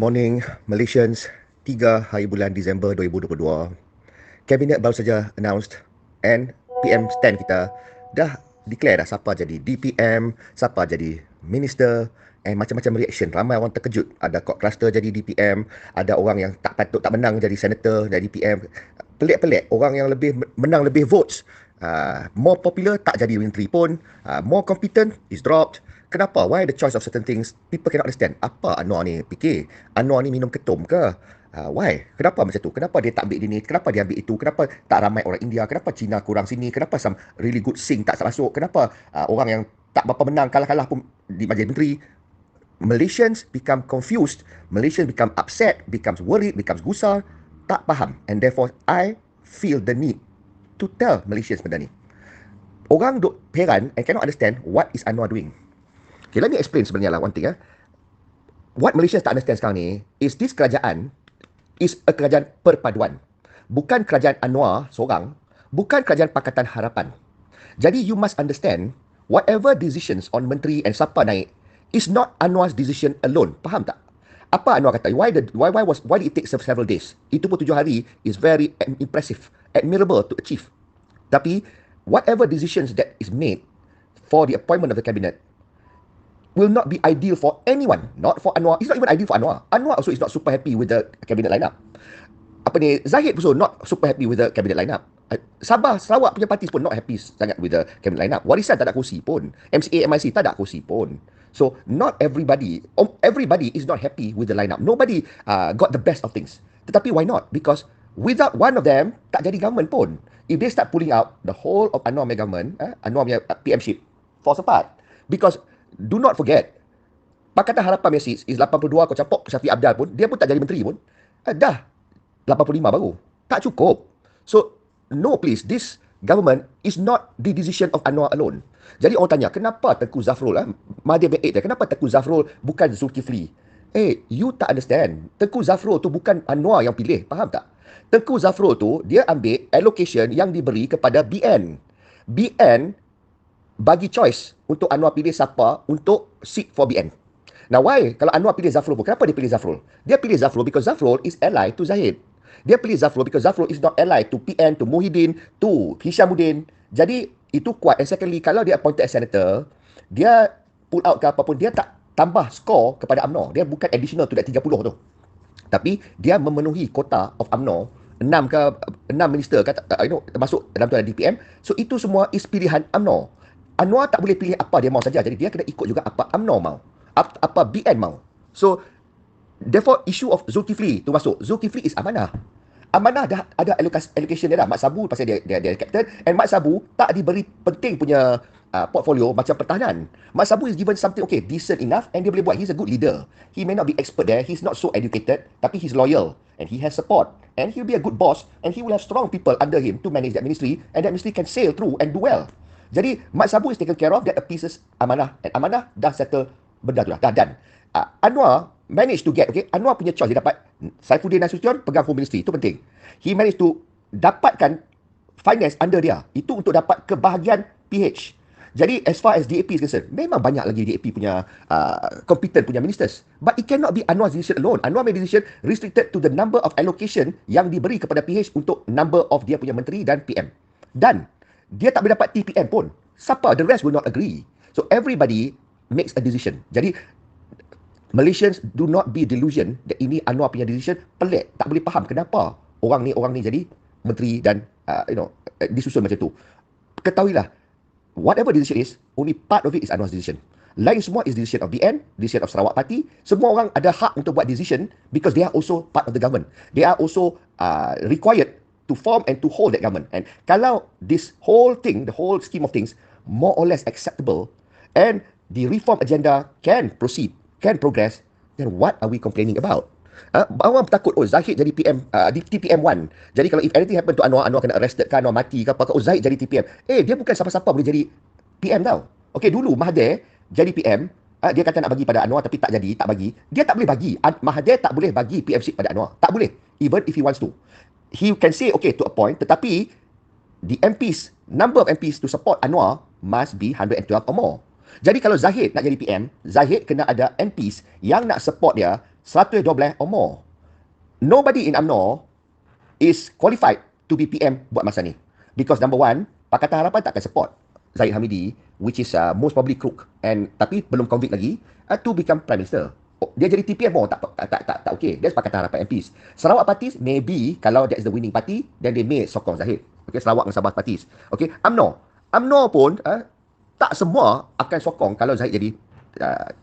morning, Malaysians. 3 hari bulan Disember 2022. Kabinet baru saja announced and PM stand kita dah declare dah siapa jadi DPM, siapa jadi minister and macam-macam reaction. Ramai orang terkejut. Ada Court Cluster jadi DPM, ada orang yang tak patut tak menang jadi senator, jadi DPM. Pelik-pelik. Orang yang menang lebih votes, more popular tak jadi menteri pun, more competent is dropped. Kenapa? Why the choice of certain things? People cannot understand. Apa Anwar ni fikir? Anwar ni minum ketum ke? Why? Kenapa macam tu? Kenapa dia tak ambil ini? Kenapa dia ambil itu? Kenapa tak ramai orang India? Kenapa Cina kurang sini? Kenapa some really good sing tak masuk? Kenapa orang yang tak berapa menang, kalah-kalah pun di majlis menteri? Malaysians become confused. Malaysians become upset, becomes worried, becomes gusar. Tak faham. And therefore, I feel the need to tell Malaysians benda ni. Orang duk heran and cannot understand what is Anwar doing. Okay, let me explain sebenarnya lah one thing. What Malaysia tak understand sekarang ni is this kerajaan is a kerajaan perpaduan. Bukan kerajaan Anwar seorang, bukan kerajaan Pakatan Harapan. Jadi you must understand whatever decisions on menteri and siapa naik is not Anwar's decision alone. Faham tak? Apa Anwar kata? Why did it take several days? Itu pun 7 hari is very impressive, admirable to achieve. Tapi whatever decisions that is made for the appointment of the cabinet will not be ideal for anyone, not for Anwar. It's not even ideal for Anwar. Anwar also is not super happy with the cabinet lineup. Zahid also not super happy with the cabinet lineup. Sabah, Sarawak punya parti pun not happy sangat with the cabinet lineup. Warisan tak ada kursi pun. MCA, MIC tak ada kursi pun. So, not everybody is not happy with the lineup. Nobody got the best of things. Tetapi why not? Because without one of them, tak jadi government pun. If they start pulling out, the whole of Anwar punya government, Anwar punya PM-ship, falls apart. Because do not forget, Pakatan Harapan punya seats is 82, kau campur Syafiq Abdal pun, dia pun tak jadi menteri pun. Dah 85 baru. Tak cukup. So, no please, this government is not the decision of Anwar alone. Jadi orang tanya, kenapa Tengku Zafrul, Mahathir bin 8 kenapa Tengku Zafrul bukan Zulkifli? You tak understand. Tengku Zafrul tu bukan Anwar yang pilih, faham tak? Tengku Zafrul tu, dia ambil allocation yang diberi kepada BN. BN bagi choice untuk Anwar pilih siapa untuk seat for BN. Now why? Kalau Anwar pilih Zafrul pun, kenapa dia pilih Zafrul? Dia pilih Zafrul because Zafrul is ally to Zahid. Dia pilih Zafrul because Zafrul is not ally to PN, to Muhyiddin, to Hishamuddin. Jadi itu kuat. And secondly, kalau dia appointed as senator, dia pull out ke apa pun, dia tak tambah skor kepada UMNO. Dia bukan additional to that 30 tu. Tapi dia memenuhi kota of UMNO, 6 minister termasuk dalam tu ada DPM. So itu semua is pilihan UMNO. Anwar tak boleh pilih apa dia mau saja. Jadi dia kena ikut juga apa UMNO mau. Apa BN mau. So, therefore, issue of Zulkifli tu masuk. Zulkifli is amanah. Amanah dah ada allocation dia dah. Mat Sabu pasal dia captain. And Mat Sabu tak diberi penting punya portfolio macam pertahanan. Mat Sabu is given something, okay, decent enough and dia boleh buat. He's a good leader. He may not be expert there. He's not so educated. Tapi he's loyal. And he has support. And he'll be a good boss. And he will have strong people under him to manage that ministry. And that ministry can sail through and do well. Jadi, Mat Sabu is taken care of, that appeases amanah. And amanah dah settle benda tu lah, dah done. Anwar managed to get, okay, Anwar punya choice, dia dapat Saifuddin Nasution pegang Home Ministry, itu penting. He managed to dapatkan finance under dia. Itu untuk dapat kebahagiaan PH. Jadi, as far as DAP is concerned, memang banyak lagi DAP punya competent punya ministers. But it cannot be Anwar's decision alone. Anwar punya decision restricted to the number of allocation yang diberi kepada PH untuk number of dia punya menteri dan PM. Dan dia tak boleh dapat TPM pun. Siapa? The rest will not agree. So everybody makes a decision. Jadi Malaysians do not be delusion that ini Anwar punya decision. Pelik. Tak boleh faham kenapa orang ni jadi menteri dan disusun macam tu. Ketahuilah, whatever decision is, only part of it is Anwar's decision. Lain semua is decision of BN, decision of Sarawak Party. Semua orang ada hak untuk buat decision because they are also part of the government. They are also required to form and to hold that government. And kalau this whole thing, the whole scheme of things, more or less acceptable, and the reform agenda can proceed, can progress, then what are we complaining about? Orang takut, Zahid jadi PM, TPM1. Jadi kalau if anything happen to Anwar kena arrested ke, Anwar mati ke apa ke, Zahid jadi TPM. Dia bukan siapa-siapa boleh jadi PM tau. Okay, dulu Mahathir jadi PM, dia kata nak bagi pada Anwar tapi tak jadi, tak bagi. Dia tak boleh bagi. Mahathir tak boleh bagi PM seat pada Anwar. Tak boleh. Even if he wants to. He can say, okay, to a point, tetapi the MPs, number of MPs to support Anwar must be 112 or more. Jadi kalau Zahid nak jadi PM, Zahid kena ada MPs yang nak support dia 112 or more. Nobody in UMNO is qualified to be PM buat masa ni. Because number one, Pakatan Harapan tak akan support Zahid Hamidi, which is most probably crook, tapi belum convict lagi, to become Prime Minister. Dia jadi TPM pun tak okay. That's Pakatan Harapan MPs. Sarawak parties, maybe kalau that is the winning party, then they may sokong Zahid. Okay, Sarawak dan Sabah parties. Okay, UMNO pun tak semua akan sokong kalau Zahid jadi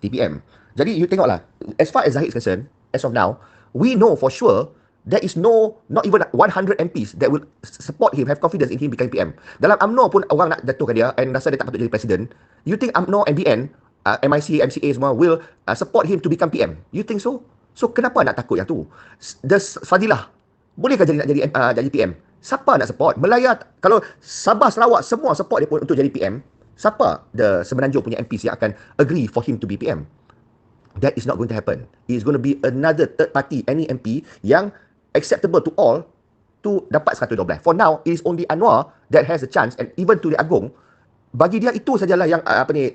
TPM. Jadi you tengoklah, as far as Zahid is concerned, as of now, we know for sure there is not even 100 MPs that will support him, have confidence in him becoming PM. Dalam UMNO pun orang nak jatuhkan dia and rasa dia tak patut jadi presiden. You think UMNO, NBN, MIC, MCA semua will support him to become PM? You think so? So kenapa nak takut yang tu? Fadilah, bolehkah nak jadi PM? Siapa nak support? Melaya, kalau Sabah, Sarawak semua support dia pun untuk jadi PM, siapa the Semenanjung punya MPs yang akan agree for him to be PM? That is not going to happen. It is going to be another third party, any MP yang acceptable to all to dapat 112. For now, it is only Anwar that has a chance, and even to the Agong, bagi dia itu sajalah yang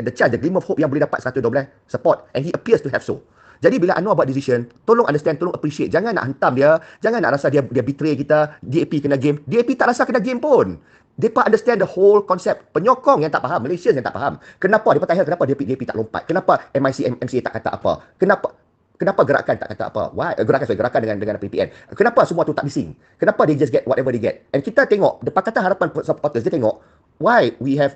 the chance, the glimmer of hope yang boleh dapat 112 support, and he appears to have so. Jadi bila Anwar buat decision, tolong understand, tolong appreciate. Jangan nak hentam dia, jangan nak rasa dia betray kita, DAP kena game. DAP tak rasa kena game pun. Mereka understand the whole concept. Penyokong yang tak faham, Malaysians yang tak faham. Kenapa? Mereka tanya kenapa DAP tak lompat? Kenapa MIC, MCA tak kata apa? Kenapa gerakan tak kata apa? Why? Gerakan dengan PPN. Kenapa semua tu tak bising? Kenapa they just get whatever they get? And kita tengok, the Pakatan Harapan supporters, dia tengok, why we have,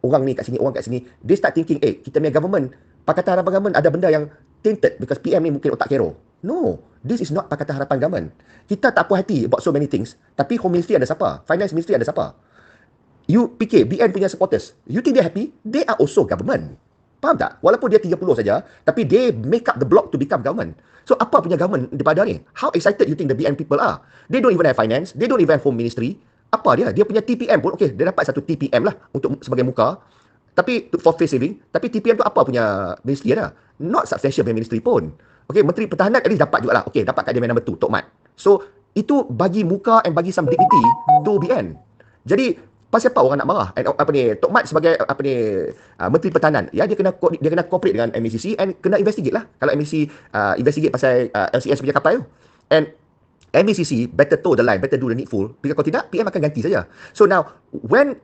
orang ni kat sini, orang kat sini. They start thinking, kita punya government, Pakatan Harapan government ada benda yang tainted because PM ni mungkin otak kero. No, this is not Pakatan Harapan government. Kita tak puas hati about so many things. Tapi Home Ministry ada siapa? Finance Ministry ada siapa? You fikir BN punya supporters, you think they're happy? They are also government. Faham tak? Walaupun dia 30 saja, tapi they make up the block to become government. So apa punya government daripada ni? How excited you think the BN people are? They don't even have finance, they don't even have Home Ministry. Apa dia? Dia punya TPM pun, okay, dia dapat satu TPM lah untuk sebagai muka. Tapi for face saving, tapi TPM tu apa punya ministry ada? Not substantial punya ministry pun. Okay, Menteri Pertahanan at least dapat jugalah. Okay, dapat kat dia number 2, Tok Mat. So, itu bagi muka and bagi some dignity to BN. Jadi, pasal apa orang nak marah? And, Tok Mat sebagai Menteri Pertahanan, ya, dia kena cooperate dengan MACC and kena investigate lah. Kalau MACC investigate pasal LCS punya kapal tu. And MACC better toe the line, better do the needful. Because kalau tidak, PM akan ganti saja. So now, when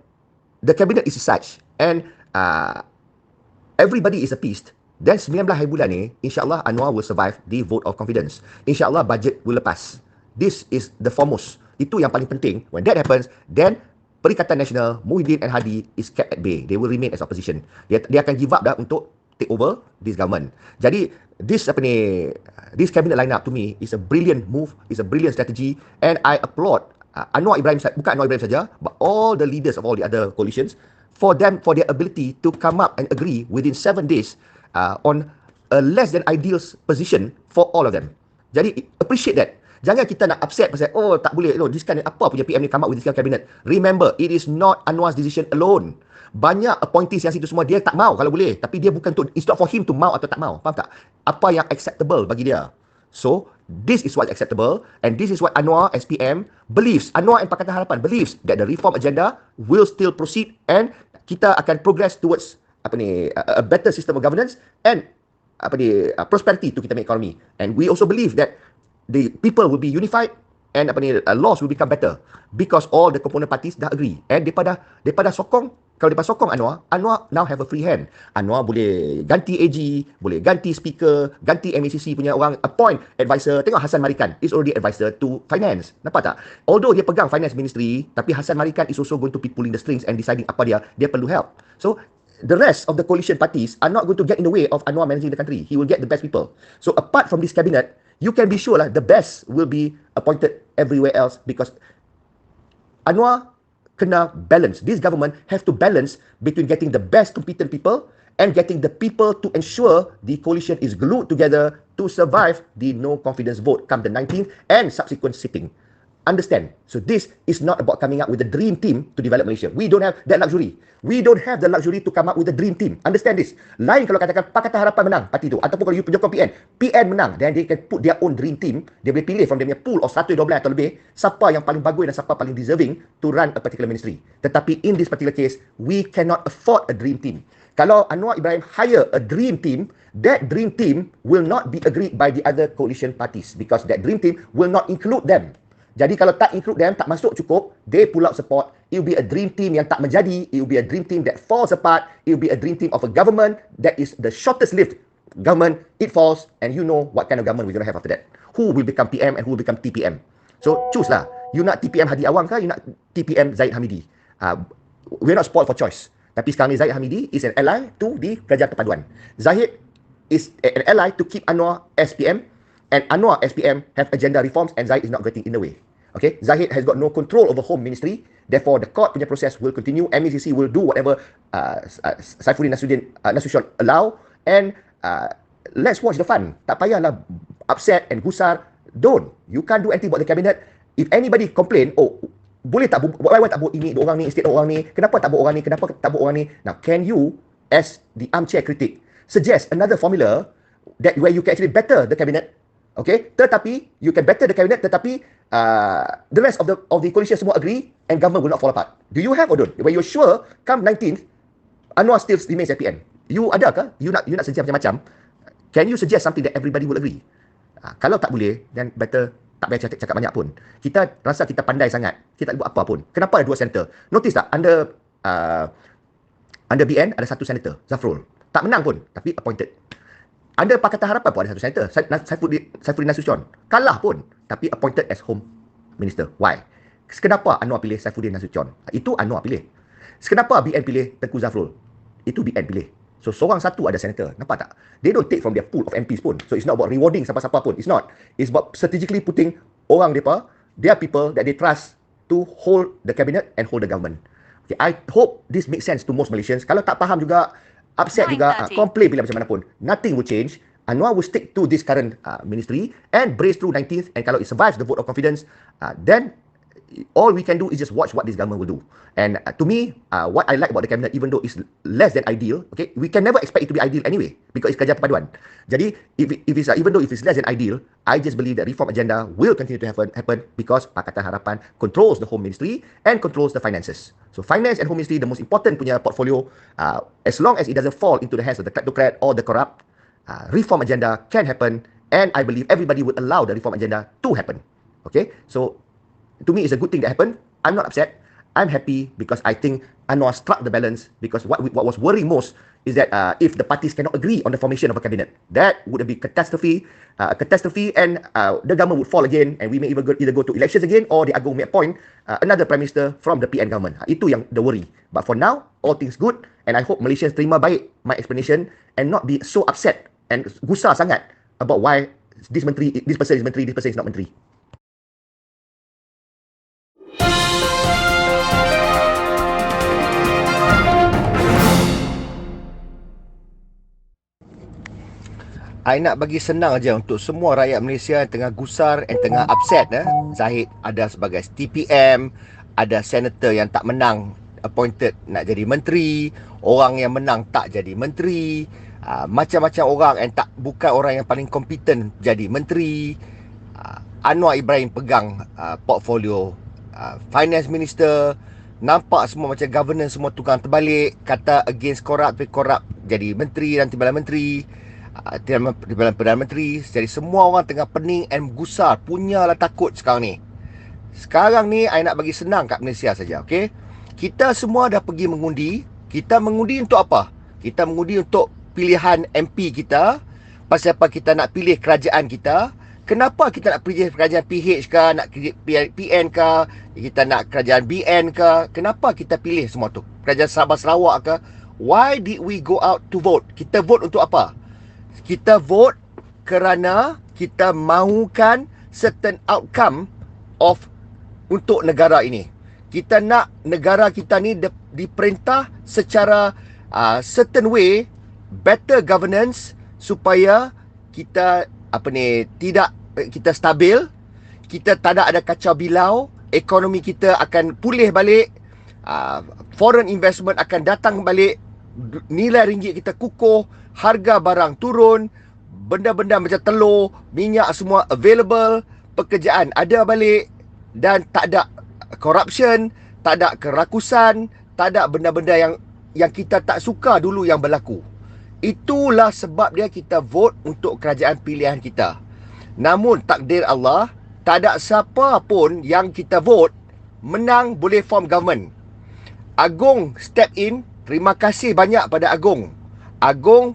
the cabinet is such and everybody is appeased, then 19 hari bulan ni, insyaAllah Anwar will survive the vote of confidence. InsyaAllah budget will lepas. This is the foremost. Itu yang paling penting. When that happens, then Perikatan Nasional, Muhyiddin and Hadi is kept at bay. They will remain as opposition. Dia akan give up dah untuk take over this government. Jadi, this cabinet lineup to me is a brilliant move, is a brilliant strategy, and I applaud Anwar Ibrahim, bukan Anwar Ibrahim saja, but all the leaders of all the other coalitions, for their ability to come up and agree within 7 days on a less than ideal position for all of them. Jadi, appreciate that. Jangan kita nak upset pasal, tak boleh, this kind apa punya PM ni come up with this kind of cabinet. Remember, it is not Anwar's decision alone. Banyak appointees yang situ semua, dia tak mau kalau boleh. Tapi dia bukan it's not for him to mau atau tak mau. Faham tak? Apa yang acceptable bagi dia. So, this is what's acceptable, and this is what Anwar as PM believes. Anwar and Pakatan Harapan believes that the reform agenda will still proceed and kita akan progress towards a better system of governance and prosperity to kita punya economy. And we also believe that the people will be unified and laws will become better because all the component parties dah agree. And daripada sokong, kalau daripada sokong Anwar now have a free hand. Anwar boleh ganti AG, boleh ganti speaker, ganti MACC punya orang, appoint advisor. Tengok Hassan Marikan is already advisor to finance. Nampak tak? Although dia pegang finance ministry, tapi Hassan Marikan is also going to be pulling the strings and deciding apa dia perlu help. So, the rest of the coalition parties are not going to get in the way of Anwar managing the country. He will get the best people. So, apart from this cabinet, you can be sure lah, the best will be appointed everywhere else because Anwar kena balance. This government have to balance between getting the best competent people and getting the people to ensure the coalition is glued together to survive the no confidence vote come the 19th and subsequent sitting. Understand? So this is not about coming up with a dream team to develop Malaysia. We don't have that luxury. We don't have the luxury to come up with a dream team. Understand this. Lain kalau katakan Pakatan Harapan menang parti tu, ataupun kalau you penyokong PN menang, then they can put their own dream team. Dia boleh pilih from dia punya pool of 112 atau lebih, siapa yang paling bagus dan siapa paling deserving to run a particular ministry. Tetapi in this particular case, we cannot afford a dream team. Kalau Anwar Ibrahim hire a dream team, that dream team will not be agreed by the other coalition parties because that dream team will not include them. Jadi kalau tak include them, tak masuk cukup, they pull out support. It will be a dream team yang tak menjadi. It will be a dream team that falls apart. It will be a dream team of a government that is the shortest lived government. It falls, and you know what kind of government we're going to have after that. Who will become PM and who will become TPM. So choose lah. You nak TPM Hadi Awang ke? You nak TPM Zahid Hamidi? We're not spoiled for choice. Tapi sekarang ni Zahid Hamidi is an ally to the Kerajaan Perpaduan. Zahid is an ally to keep Anwar SPM, and Anwar SPM have agenda reforms, and Zahid is not getting in the way. Okay, Zahid has got no control over Home Ministry. Therefore, the court punya process will continue. MECC will do whatever Saifuddin Nasution allow, and let's watch the fun. Tak payahlah upset and gusar. Don't. You can't do anything about the cabinet. If anybody complain, oh, boleh tak why tak buat ini, orang ni instead of orang ni, kenapa tak buat orang ni, kenapa tak buat orang ni. Now, can you, as the armchair critic, suggest another formula that where you can actually better the cabinet? Okay, tetapi you can better the cabinet, tetapi the rest of the coalition semua agree and government will not fall apart. Do you have or don't? When you're sure, come 19th, Anwar still remains at PM. You ada ke? You nak suggest macam-macam? Can you suggest something that everybody will agree? Kalau tak boleh, then better tak payah cakap banyak pun. Kita rasa kita pandai sangat. Kita tak buat apa pun. Kenapa ada 2 senator? Notice tak? Under BN ada 1 senator, Zafrul. Tak menang pun, tapi appointed. Under Pakatan Harapan pun ada 1 senator, Saifuddin Nasution. Kalah pun, tapi appointed as Home Minister. Why? Kenapa Anwar pilih Saifuddin Nasution? Itu Anwar pilih. Kenapa BN pilih Tengku Zafrul? Itu BN pilih. So, seorang satu ada senator. Nampak tak? They don't take from their pool of MPs pun. So, it's not about rewarding siapa-siapa pun. It's not. It's about strategically putting orang mereka, their people that they trust to hold the cabinet and hold the government. Okay, I hope this makes sense to most Malaysians. Kalau tak faham juga, upset juga, complain bila macam mana pun. Nothing will change. Anwar will stick to this current ministry and brace through 19th. And kalau it survives the vote of confidence, then all we can do is just watch what this government will do. And to me, what I like about the cabinet, even though it's less than ideal, okay, we can never expect it to be ideal anyway because it's Kerajaan Perpaduan. Jadi, if it's even though if it's less than ideal, I just believe that reform agenda will continue to happen because Pakatan Harapan controls the Home Ministry and controls the finances. So, finance and Home Ministry, the most important punya portfolio, as long as it doesn't fall into the hands of the kleptocrat or the corrupt, reform agenda can happen, and I believe everybody would allow the reform agenda to happen. Okay, so to me, it's a good thing that happened. I'm not upset. I'm happy because I think Anwar struck the balance, because what was worrying most is that if the parties cannot agree on the formation of a cabinet, that would be catastrophe, and the government would fall again, and we may either go to elections again, or the Agong may appoint another prime minister from the PN government. Itu yang the worry. But for now, all things good, and I hope Malaysians terima baik my explanation and not be so upset and gusar sangat about why this person is menteri, this person is not menteri. I nak bagi senang aja untuk semua rakyat Malaysia yang tengah gusar, yang tengah upset. Zahid ada sebagai TPM, ada senator yang tak menang appointed nak jadi menteri, orang yang menang tak jadi menteri, macam-macam orang yang bukan orang yang paling kompeten jadi menteri. Anwar Ibrahim pegang portfolio finance minister. Nampak semua macam governance semua tukang terbalik, kata against corrupt, jadi menteri dan timbalan menteri, timbalan Perdana Menteri. Jadi semua orang tengah pening and gusar, punyalah takut sekarang ni. Sekarang ni I nak bagi senang kat Malaysia saja, okey? Kita semua dah pergi mengundi. Kita mengundi untuk apa? Kita mengundi untuk pilihan MP kita. Pasal apa kita nak pilih kerajaan kita? Kenapa kita nak pilih kerajaan PH ke, nak PN ke, kita nak kerajaan BN ke? Kenapa kita pilih semua tu? Kerajaan Sabah Sarawak ke? Why did we go out to vote? Kita vote untuk apa? Kita vote kerana kita mahukan certain outcome untuk negara ini. Kita nak negara kita ni diperintah secara certain way, better governance, supaya kita tidak kita stabil, kita tak ada kacau bilau, ekonomi kita akan pulih balik, foreign investment akan datang balik, nilai ringgit kita kukuh, harga barang turun, benda-benda macam telur, minyak semua available, pekerjaan ada balik, dan tak ada corruption, tak ada kerakusan, tak ada benda-benda yang kita tak suka dulu yang berlaku. Itulah sebab dia kita vote untuk kerajaan pilihan kita. Namun takdir Allah, tak ada siapa pun yang kita vote menang boleh form government. Agong step in. Terima kasih banyak pada Agong. Agong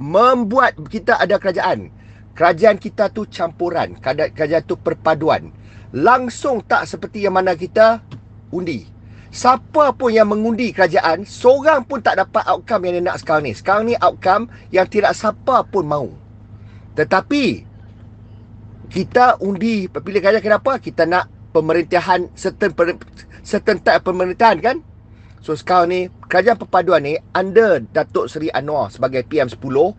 membuat kita ada kerajaan. Kerajaan kita tu campuran, kerajaan tu perpaduan. Langsung tak seperti yang mana kita undi. Siapa pun yang mengundi kerajaan, seorang pun tak dapat outcome yang dia nak sekarang ni. Sekarang ni outcome yang tidak siapa pun mahu. Tetapi kita undi pilih kerajaan, kenapa? Kita nak pemerintahan, certain type pemerintahan kan. So sekarang ni kerajaan perpaduan ni under Datuk Seri Anwar sebagai PM10,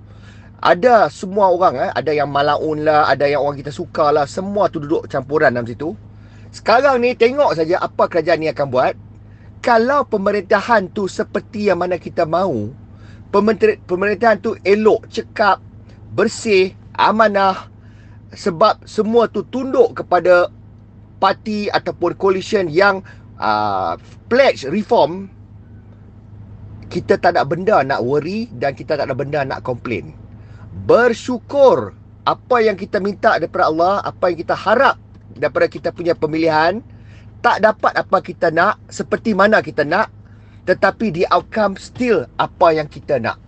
ada semua orang, ada yang Malaun lah, ada yang orang kita suka lah, semua tu duduk campuran dalam situ. Sekarang ni tengok saja apa kerajaan ni akan buat. Kalau pemerintahan tu seperti yang mana kita mahu, pemerintahan tu elok, cekap, bersih, amanah, sebab semua tu tunduk kepada parti ataupun coalition yang pledge reform, kita tak ada benda nak worry dan kita tak ada benda nak complain. Bersyukur apa yang kita minta daripada Allah, apa yang kita harap daripada kita punya pemilihan, tak dapat apa kita nak, seperti mana kita nak, tetapi the outcome still apa yang kita nak.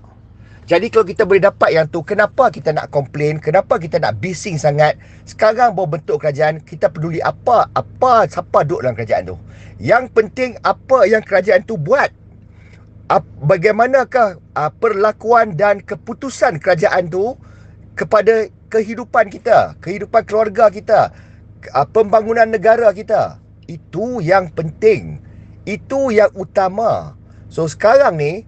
Jadi kalau kita boleh dapat yang tu, kenapa kita nak komplain? Kenapa kita nak bising sangat? Sekarang baru bentuk kerajaan, kita peduli siapa duduk dalam kerajaan tu. Yang penting apa yang kerajaan tu buat. Bagaimanakah perlakuan dan keputusan kerajaan tu kepada kehidupan kita, kehidupan keluarga kita, pembangunan negara kita. Itu yang penting. Itu yang utama. So sekarang ni,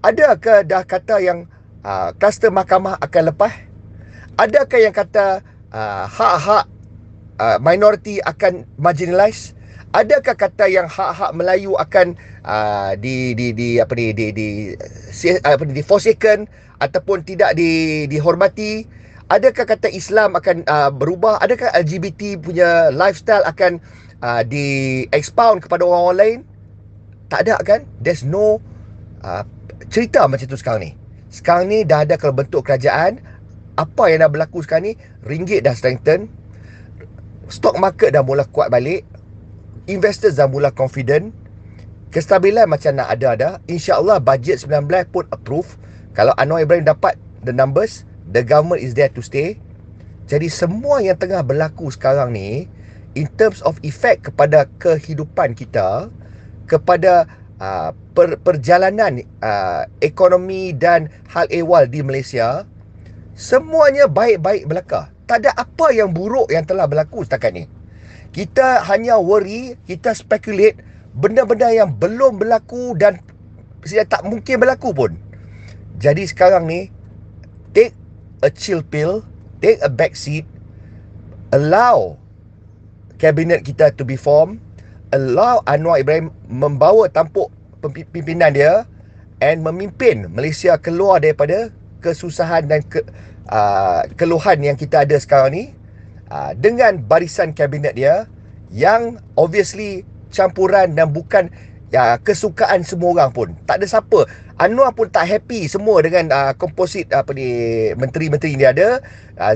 adakah dah kata yang kluster mahkamah akan lepas? Adakah yang kata hak-hak minoriti akan marginalize? Adakah kata yang hak-hak Melayu akan forsaken ataupun tidak dihormati? Adakah kata Islam akan berubah? Adakah LGBT punya lifestyle akan di-expound kepada orang lain? Tak ada kan? There's no cerita macam tu sekarang ni. Sekarang ni dah ada kalau bentuk kerajaan. Apa yang dah berlaku sekarang ni, ringgit dah strengthen, stock market dah mula kuat balik, investors dah mula confident, kestabilan macam nak ada. InsyaAllah bajet 19 pun approve. Kalau Anwar Ibrahim dapat the numbers, the government is there to stay. Jadi semua yang tengah berlaku sekarang ni, in terms of effect kepada kehidupan kita, kepada perjalanan ekonomi dan hal ehwal di Malaysia, semuanya baik-baik belaka. Tak ada apa yang buruk yang telah berlaku setakat ni. Kita hanya worry, kita speculate benda-benda yang belum berlaku dan tak mungkin berlaku pun. Jadi sekarang ni, take a chill pill, take a back seat, allow kabinet kita to be formed, allow Anwar Ibrahim membawa tampuk pimpinan dia and memimpin Malaysia keluar daripada kesusahan dan keluhan yang kita ada sekarang ni, dengan barisan kabinet dia yang obviously campuran dan bukan kesukaan semua orang pun. Tak ada siapa. Anwar pun tak happy semua dengan komposit menteri-menteri dia ada.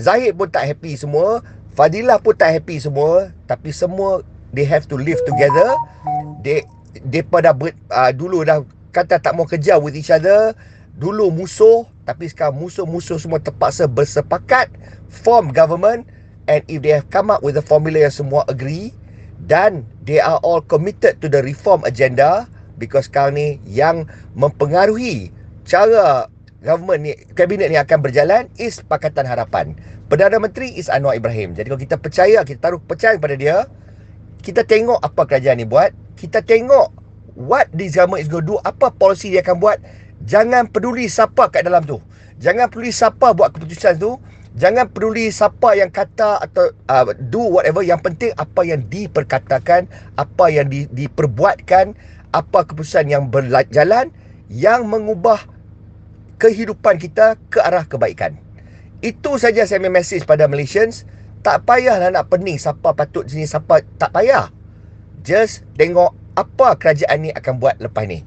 Zahid pun tak happy semua. Fadilah pun tak happy semua. Tapi semua they have to live together. Depa dah dulu dah kata tak mau kerja with each other. Dulu musuh, tapi sekarang musuh-musuh semua terpaksa bersepakat form government, and if they have come up with a formula yang semua agree dan they are all committed to the reform agenda, because sekarang ni yang mempengaruhi cara government ni, kabinet ni akan berjalan is Pakatan Harapan. Perdana Menteri is Anwar Ibrahim. Jadi kalau kita percaya, kita taruh percaya kepada dia, kita tengok apa kerajaan ni buat, kita tengok what this government is going to do, apa polisi dia akan buat. Jangan peduli siapa kat dalam tu. Jangan peduli siapa buat keputusan tu. Jangan peduli siapa yang kata atau do whatever. Yang penting apa yang diperkatakan, apa yang diperbuatkan, apa keputusan yang berjalan, yang mengubah kehidupan kita ke arah kebaikan. Itu saja saya punya message pada Malaysians. Tak payahlah nak pening siapa patut sini, siapa tak payah. Just tengok apa kerajaan ni akan buat lepas ni.